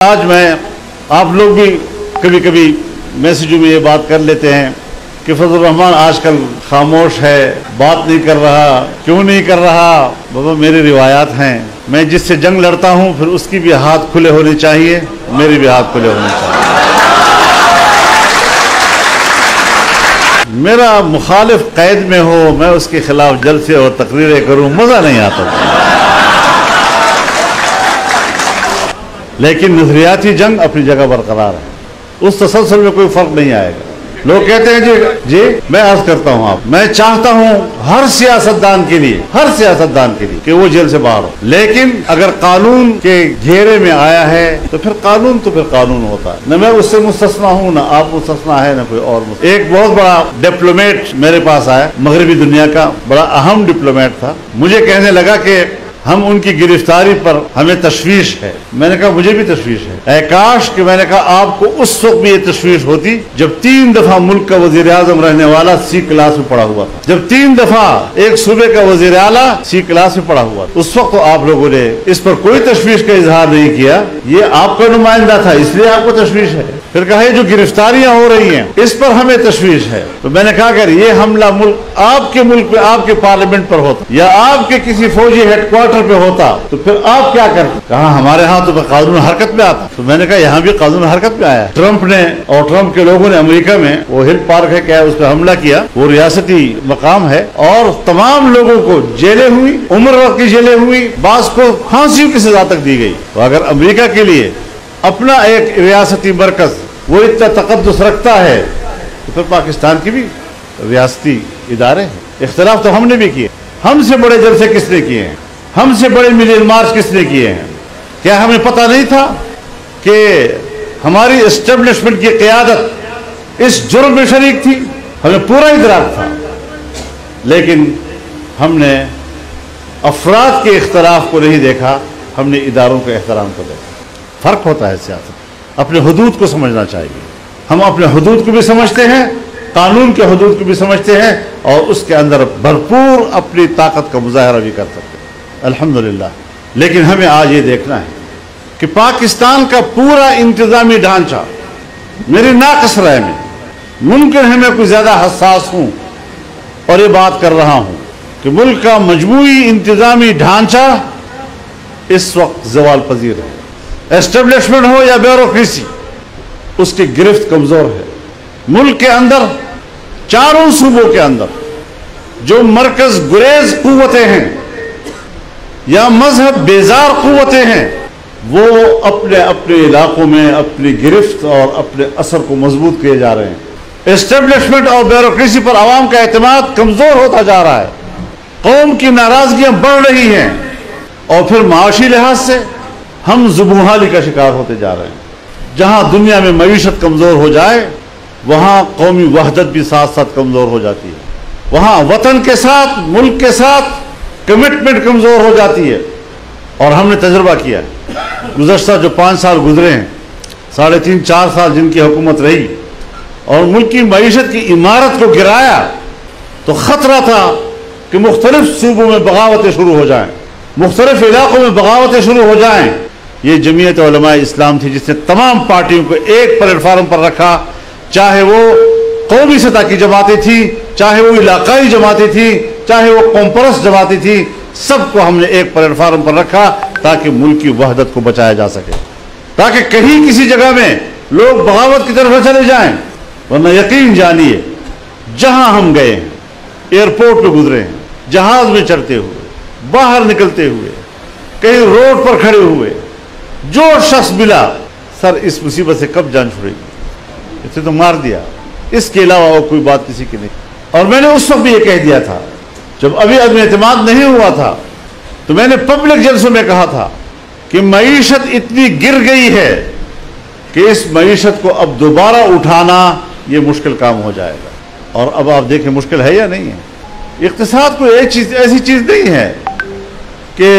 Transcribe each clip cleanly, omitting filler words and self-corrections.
آج میں آپ لوگ بھی کبھی کبھی میسیجوں میں یہ بات کر لیتے ہیں کہ فضل الرحمان آج کل خاموش ہے، بات نہیں کر رہا، کیوں نہیں کر رہا؟ بابا میری روایات ہیں، میں جس سے جنگ لڑتا ہوں پھر اس کی بھی ہاتھ کھلے ہونے چاہیے، میرے بھی ہاتھ کھلے ہونے چاہیے۔ میرا مخالف قید میں ہو، میں اس کے خلاف جلسے اور تقریریں کروں، مزہ نہیں آتا، لیکن نظریاتی جنگ اپنی جگہ برقرار ہے، اس تسلسل میں کوئی فرق نہیں آئے گا۔ لوگ کہتے ہیں جی میں عرض کرتا ہوں میں چاہتا ہوں ہر سیاستدان کے لیے کہ وہ جیل سے باہر ہو، لیکن اگر قانون کے گھیرے میں آیا ہے تو پھر قانون ہوتا ہے، نہ میں اس سے مستثنا ہوں، نہ آپ مستثنا ہے، نہ کوئی اور مستثنا۔ ایک بہت بڑا ڈپلومیٹ میرے پاس آیا، مغربی دنیا کا بڑا اہم ڈپلومیٹ تھا، مجھے کہنے لگا کہ ہم ان کی گرفتاری پر ہمیں تشویش ہے۔ میں نے کہا مجھے بھی تشویش ہے، اے کاش کہ میں نے کہا آپ کو اس وقت بھی یہ تشویش ہوتی جب 3 دفعہ ملک کا وزیر اعظم رہنے والا سی کلاس میں پڑھا ہوا تھا، جب 3 دفعہ ایک صوبے کا وزیر اعلیٰ سی کلاس میں پڑھا ہوا تھا۔ اس وقت تو آپ لوگوں نے اس پر کوئی تشویش کا اظہار نہیں کیا، یہ آپ کا نمائندہ تھا اس لیے آپ کو تشویش ہے۔ پھر کہا جو گرفتاریاں ہو رہی ہیں اس پر ہمیں تشویش ہے، تو میں نے کہا کہ یہ حملہ ملک آپ کے ملک پہ، آپ کے پارلیمنٹ پر ہوتا یا آپ کے کسی فوجی ہیڈ کوارٹر پہ ہوتا تو پھر آپ کیا کرتے؟ کہا ہمارے ہاں تو قانون حرکت میں آتا۔ تو میں نے کہا یہاں بھی قانون حرکت میں آیا۔ ٹرمپ نے اور ٹرمپ کے لوگوں نے امریکہ میں وہ ہل پارک ہے کیا، اس پہ حملہ کیا، وہ ریاستی مقام ہے، اور تمام لوگوں کو جیلیں ہوئی، عمر وقت کی جیلیں ہوئی، بعض کو پھانسیوں کی سزا تک دی گئی۔ تو اگر امریکہ کے لیے اپنا ایک ریاستی مرکز وہ اتنا تقدس رکھتا ہے تو پھر پاکستان کی بھی ریاستی ادارے ہیں۔ اختلاف تو ہم نے بھی کیے، ہم سے بڑے جلسے کس نے کیے ہیں، ہم سے بڑے ملین مارچ کس نے کیے ہیں؟ کیا ہمیں پتہ نہیں تھا کہ ہماری اسٹیبلشمنٹ کی قیادت اس جرم میں شریک تھی؟ ہمیں پورا ادراک تھا، لیکن ہم نے افراد کے اختلاف کو نہیں دیکھا، ہم نے اداروں کے احترام کو دیکھا۔ فرق ہوتا ہے سیاست، اپنے حدود کو سمجھنا چاہیے۔ ہم اپنے حدود کو بھی سمجھتے ہیں، قانون کے حدود کو بھی سمجھتے ہیں، اور اس کے اندر بھرپور اپنی طاقت کا مظاہرہ بھی کر سکتے ہیں، الحمدللہ۔ لیکن ہمیں آج یہ دیکھنا ہے کہ پاکستان کا پورا انتظامی ڈھانچہ، میری ناقص رائے میں ممکن ہے میں کوئی زیادہ حساس ہوں اور یہ بات کر رہا ہوں کہ ملک کا مجموعی انتظامی ڈھانچہ اس وقت زوال پذیر ہے، اسٹیبلشمنٹ ہو یا بیوروکریسی، اس کی گرفت کمزور ہے۔ ملک کے اندر، چاروں صوبوں کے اندر جو مرکز گریز قوتیں ہیں یا مذہب بیزار قوتیں ہیں، وہ اپنے اپنے علاقوں میں اپنی گرفت اور اپنے اثر کو مضبوط کیے جا رہے ہیں۔ اسٹیبلشمنٹ اور بیوروکریسی پر عوام کا اعتماد کمزور ہوتا جا رہا ہے، قوم کی ناراضگیاں بڑھ رہی ہیں، اور پھر معاشی لحاظ سے ہم زبوں کا شکار ہوتے جا رہے ہیں۔ جہاں دنیا میں معیشت کمزور ہو جائے وہاں قومی وحدت بھی ساتھ ساتھ کمزور ہو جاتی ہے، وہاں وطن کے ساتھ، ملک کے ساتھ کمٹمنٹ کمزور ہو جاتی ہے۔ اور ہم نے تجربہ کیا ہے، گزشتہ جو 5 سال گزرے ہیں، 3.5-4 سال جن کی حکومت رہی اور ملک کی معیشت کی عمارت کو گرایا، تو خطرہ تھا کہ مختلف صوبوں میں بغاوتیں شروع ہو جائیں، مختلف علاقوں میں بغاوتیں شروع ہو جائیں۔ یہ جمعیت علماء اسلام تھی جس نے تمام پارٹیوں کو ایک پلیٹ فارم پر رکھا، چاہے وہ قومی سطح کی جماعتیں تھیں، چاہے وہ علاقائی جماعتیں تھیں، چاہے وہ قوم پرست جماعتیں تھیں، سب کو ہم نے ایک پلیٹ فارم پر رکھا تاکہ ملک کی وحدت کو بچایا جا سکے، تاکہ کہیں کسی جگہ میں لوگ بغاوت کی طرف چلے جائیں۔ ورنہ یقین جانیے جہاں ہم گئے ہیں، ایئرپورٹ پہ گزرے ہیں، جہاز میں چڑھتے ہوئے، باہر نکلتے ہوئے، کہیں روڈ پر کھڑے ہوئے، جو شخص ملا، سر اس مصیبت سے کب جان چھڑے گی، اسے تو مار دیا، اس کے علاوہ اور کوئی بات کسی کی نہیں۔ اور میں نے اس وقت بھی یہ کہہ دیا تھا جب ابھی عدم اعتماد نہیں ہوا تھا، تو میں نے پبلک جلسوں میں کہا تھا کہ معیشت اتنی گر گئی ہے کہ اس معیشت کو اب دوبارہ اٹھانا یہ مشکل کام ہو جائے گا۔ اور اب آپ دیکھیں مشکل ہے یا نہیں ہے۔ اقتصاد کوئی ایسی چیز نہیں ہے کہ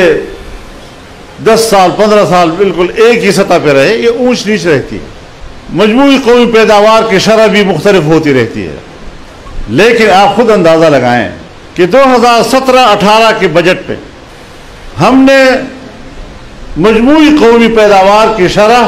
10 سال 15 سال بالکل ایک ہی سطح پہ رہے، یہ اونچ نیچ رہتی ہے، مجموعی قومی پیداوار کی شرح بھی مختلف ہوتی رہتی ہے۔ لیکن آپ خود اندازہ لگائیں کہ 2017-18 کے بجٹ پہ ہم نے مجموعی قومی پیداوار کی شرح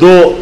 2